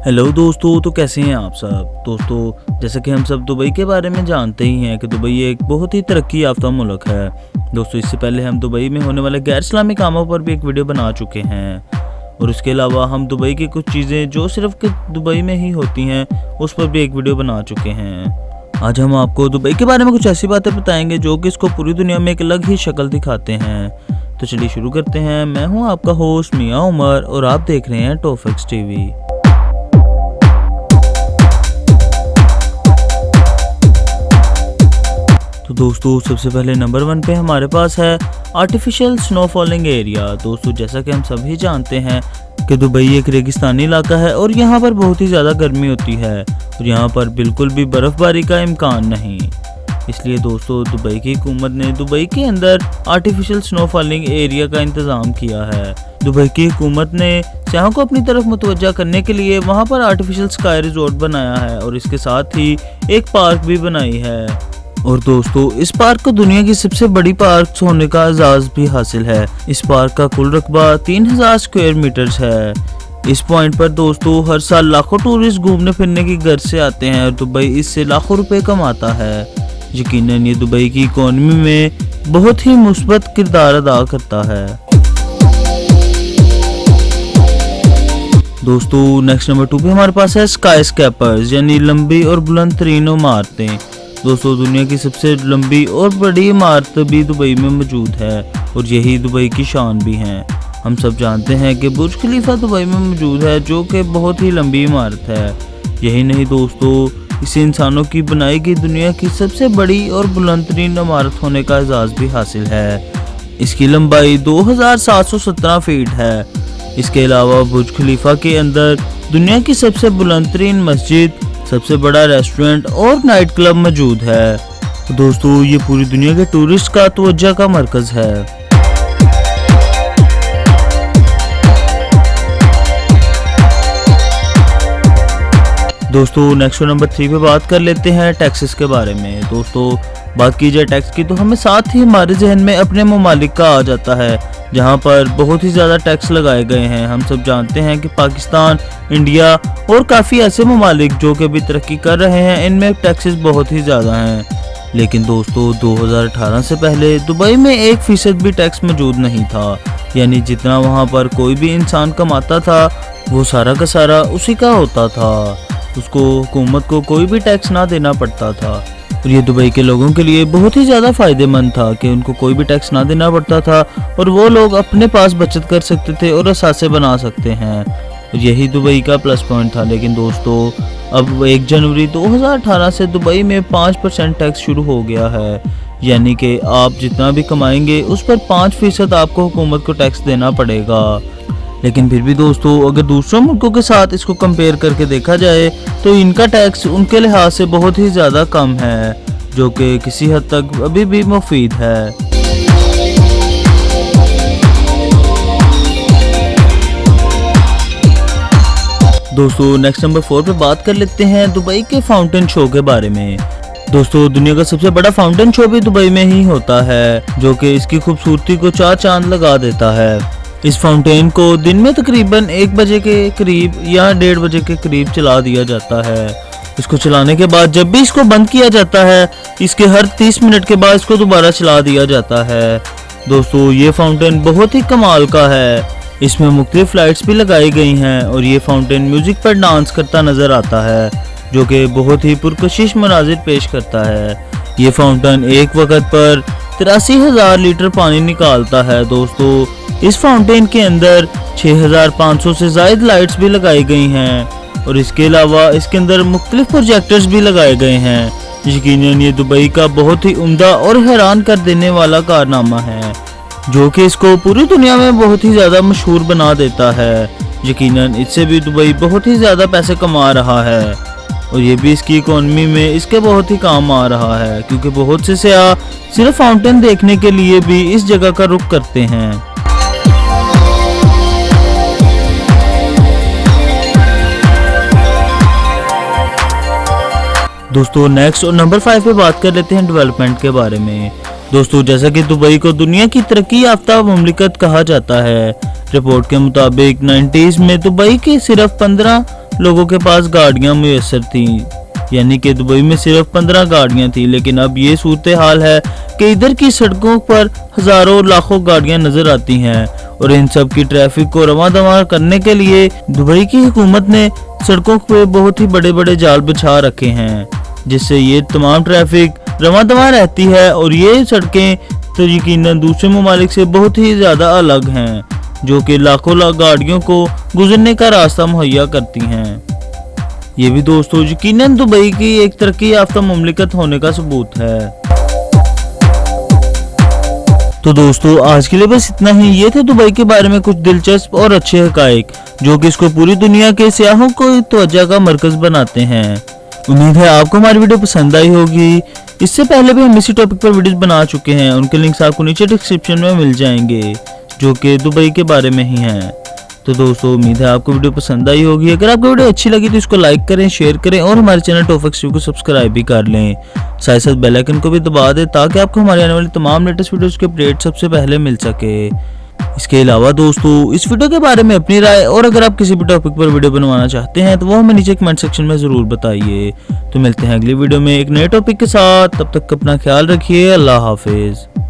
Hello दोस्तों, तो कैसे हैं आप सब। दोस्तों, जैसा कि हम सब दुबई के बारे में जानते ही हैं कि दुबई एक बहुत ही तरक्की याफ्ता मुल्क है। दोस्तों, इससे पहले हम दुबई में होने वाले गैर इस्लामी कामों पर भी एक वीडियो बना चुके हैं और उसके अलावा हम दुबई की कुछ चीज़ें जो सिर्फ दुबई में ही होती हैं उस पर भी एक वीडियो बना चुके हैं। आज हम आपको दुबई के बारे में कुछ ऐसी बातें बताएंगे जो कि इसको पूरी दुनिया में एक अलग ही शक्ल दिखाते हैं। तो चलिए शुरू करते हैं। मैं हूं आपका होस्ट मियां उमर और आप देख रहे हैं टॉफिक्स टीवी। तो दोस्तों, सबसे पहले नंबर 1 पे हमारे पास है आर्टिफिशियल स्नो फॉलिंग एरिया। दोस्तों, जैसा कि हम सभी जानते हैं कि दुबई एक रेगिस्तानी इलाका है और यहाँ पर बहुत ही ज़्यादा गर्मी होती है और यहाँ पर बिल्कुल भी बर्फ़बारी का इम्कान नहीं। इसलिए दोस्तों, दुबई की हुकूमत ने दुबई के अंदर आर्टिफिशियल स्नो फॉलिंग एरिया का इंतज़ाम किया है। दुबई की हुकूमत ने सयाहों को अपनी तरफ मुतवज्जा करने के लिए वहाँ पर आर्टिफिशियल स्काई रिजॉर्ट बनाया है और इसके साथ ही एक पार्क भी बनाई है। और दोस्तों, इस पार्क को दुनिया की सबसे बड़ी पार्क होने का एजाज़ भी हासिल है। इस पार्क का कुल रकबा 3000 स्क्वायर मीटर्स है। इस पॉइंट पर दोस्तों हर साल लाखों टूरिस्ट घूमने फिरने की गर्ज से आते हैं और दुबई इससे लाखों रुपए कमाता है। यकीनन ये दुबई की इकोनॉमी में बहुत ही मुस्बत किरदार अदा करता है। दोस्तों, नेक्स्ट नंबर 2 पे हमारे पास है स्काई स्कैपर्स यानी लंबी और बुलंद तरीन इमारतें। दोस्तों, दुनिया की सबसे लंबी और बड़ी इमारत भी दुबई में मौजूद है और यही दुबई की शान भी है। हम सब जानते हैं कि बुर्ज खलीफा दुबई में मौजूद है जो कि बहुत ही लंबी इमारत है। यही नहीं दोस्तों, इसे इंसानों की बनाई गई दुनिया की सबसे बड़ी और बुलंद तरीन इमारत होने का एजाज़ भी हासिल है। इसकी लंबाई 2717 फीट है। इसके अलावा बुर्ज खलीफा के अंदर दुनिया की सबसे बुलंद तरीन मस्जिद, सबसे बड़ा रेस्टोरेंट और नाइट क्लब मौजूद है। दोस्तों, ये पूरी दुनिया के टूरिस्ट का तवज्जो का मरकज है। दोस्तों, नेक्स्ट नंबर 3 पे बात कर लेते हैं टैक्सेस के बारे में। दोस्तों, बात की जाए टैक्स की तो हमें साथ ही हमारे जहन में अपने ममालिक का आ जाता है जहां पर बहुत ही ज़्यादा टैक्स लगाए गए हैं। हम सब जानते हैं कि पाकिस्तान, इंडिया और काफ़ी ऐसे ममालिक जो कि अभी तरक्की कर रहे हैं इनमें टैक्सेस बहुत ही ज़्यादा हैं। लेकिन दोस्तों, 2018 से पहले दुबई में 1% भी टैक्स मौजूद नहीं था। यानी जितना वहां पर कोई भी इंसान कमाता था वो सारा का सारा उसी का होता था। उसको हुकूमत को कोई भी टैक्स ना देना पड़ता था और ये दुबई के लोगों के लिए बहुत ही ज़्यादा फ़ायदेमंद था कि उनको कोई भी टैक्स ना देना पड़ता था और वो लोग अपने पास बचत कर सकते थे और असासे बना सकते हैं और यही दुबई का प्लस पॉइंट था। लेकिन दोस्तों, अब 1 जनवरी 2018 से दुबई में 5% टैक्स शुरू हो गया है। यानी कि आप जितना भी कमाएंगे उस पर 5% आपको हुकूमत को टैक्स देना पड़ेगा। लेकिन फिर भी दोस्तों, अगर दूसरों मुल्कों के साथ इसको कंपेयर करके देखा जाए तो इनका टैक्स उनके लिहाज से बहुत ही ज़्यादा कम है, जो कि किसी हद तक अभी भी मुफीद है। दोस्तों, नेक्स्ट नंबर 4 पे बात कर लेते हैं दुबई के फाउंटेन शो के बारे में। दोस्तों, दुनिया का सबसे बड़ा फाउंटेन शो भी दुबई में ही होता है जो कि इसकी खूबसूरती को 4 चांद लगा देता है। इस फाउंटेन को दिन में तकरीबन 1 बजे के करीब या 1:30 बजे के करीब चला दिया जाता है। इसको चलाने के बाद जब भी इसको बंद किया जाता है इसके हर 30 मिनट के बाद इसको दोबारा चला दिया जाता है। दोस्तों, ये फाउंटेन बहुत ही कमाल का है। इसमें मुख्तलिफ लाइट्स भी लगाई गई हैं और ये फाउंटेन म्यूजिक पर डांस करता नजर आता है जो कि बहुत ही पुरकशिश मनाजिर पेश करता है। ये फाउंटेन एक वक्त पर 83,000 लीटर पानी निकालता है। दोस्तों, इस फाउंटेन के अंदर 6500 से ज़ायद लाइट्स भी लगाई गई हैं और इसके अलावा इसके अंदर मुख्तलिफ प्रोजेक्टर्स भी लगाए गए हैं। यकीनन ये दुबई का बहुत ही उम्दा और हैरान कर देने वाला कारनामा है जो कि इसको पूरी दुनिया में बहुत ही ज़्यादा मशहूर बना देता है। यकीनन इससे भी दुबई बहुत ही ज़्यादा पैसे कमा रहा है और ये भी इसकी इकोनॉमी में इसके बहुत ही काम आ रहा है क्योंकि बहुत से सयाह सिर्फ फाउंटेन देखने के लिए भी इस जगह का रुख करते हैं। दोस्तों, नेक्स्ट और नंबर 5 पे बात कर लेते हैं डेवलपमेंट के बारे में। दोस्तों, जैसा कि दुबई को दुनिया की तरक्की याफ्ता मुमलिकत कहा जाता है, रिपोर्ट के मुताबिक 90s में दुबई के सिर्फ 15 लोगों के पास गाड़ियां मुयस्सर थीं, यानी कि दुबई में सिर्फ 15 गाड़ियां थी। लेकिन अब ये सूरत हाल है कि इधर की सड़कों पर हजारों लाखों गाड़ियां नजर आती हैं और इन सब की ट्रैफिक को रवां दवां करने के लिए दुबई की हुकूमत ने सड़कों पे बहुत ही बड़े बड़े जाल बिछा रखे हैं, जिससे ये तमाम ट्रैफिक रवां दवां रहती है। और ये सड़कें तो यकीनन दूसरे ममालिक से बहुत ही ज्यादा अलग हैं, जो कि लाखों गाड़ियों को गुजरने का रास्ता मुहैया करती हैं। ये भी दोस्तों यकीनन दुबई की एक तरक्की याफ्ता मुमलिकत होने का सबूत है। तो दोस्तों आज के लिए बस इतना ही। ये थे दुबई के बारे में कुछ दिलचस्प और अच्छे हकाइक जो कि इसको पूरी दुनिया के सियाहों को तवज्जो का मरकज बनाते हैं। उम्मीद है आपको हमारी वीडियो पसंद आई होगी। इससे पहले भी हम इसी टॉपिक पर वीडियोस बना चुके हैं, उनके लिंक्स आपको नीचे डिस्क्रिप्शन में मिल जाएंगे, जो कि दुबई के बारे में ही हैं। तो दोस्तों उम्मीद है आपको वीडियो पसंद आई होगी। अगर आपको वीडियो अच्छी लगी तो इसको लाइक करें, शेयर करें और हमारे चैनल टॉफिक्स को सब्सक्राइब भी कर लें। साथ साथ बेल आइकन को भी दबा दें ताकि आपको हमारे आने वाली तमाम लेटेस्ट वीडियोस के अपडेट सबसे पहले मिल सके। इसके अलावा दोस्तों इस वीडियो के बारे में अपनी राय और अगर आप किसी भी टॉपिक पर वीडियो बनवाना चाहते हैं तो वो हमें नीचे कमेंट सेक्शन में जरूर बताइए। तो मिलते हैं अगली वीडियो में एक नए टॉपिक के साथ, तब तक अपना ख्याल रखिए। अल्लाह हाफिज।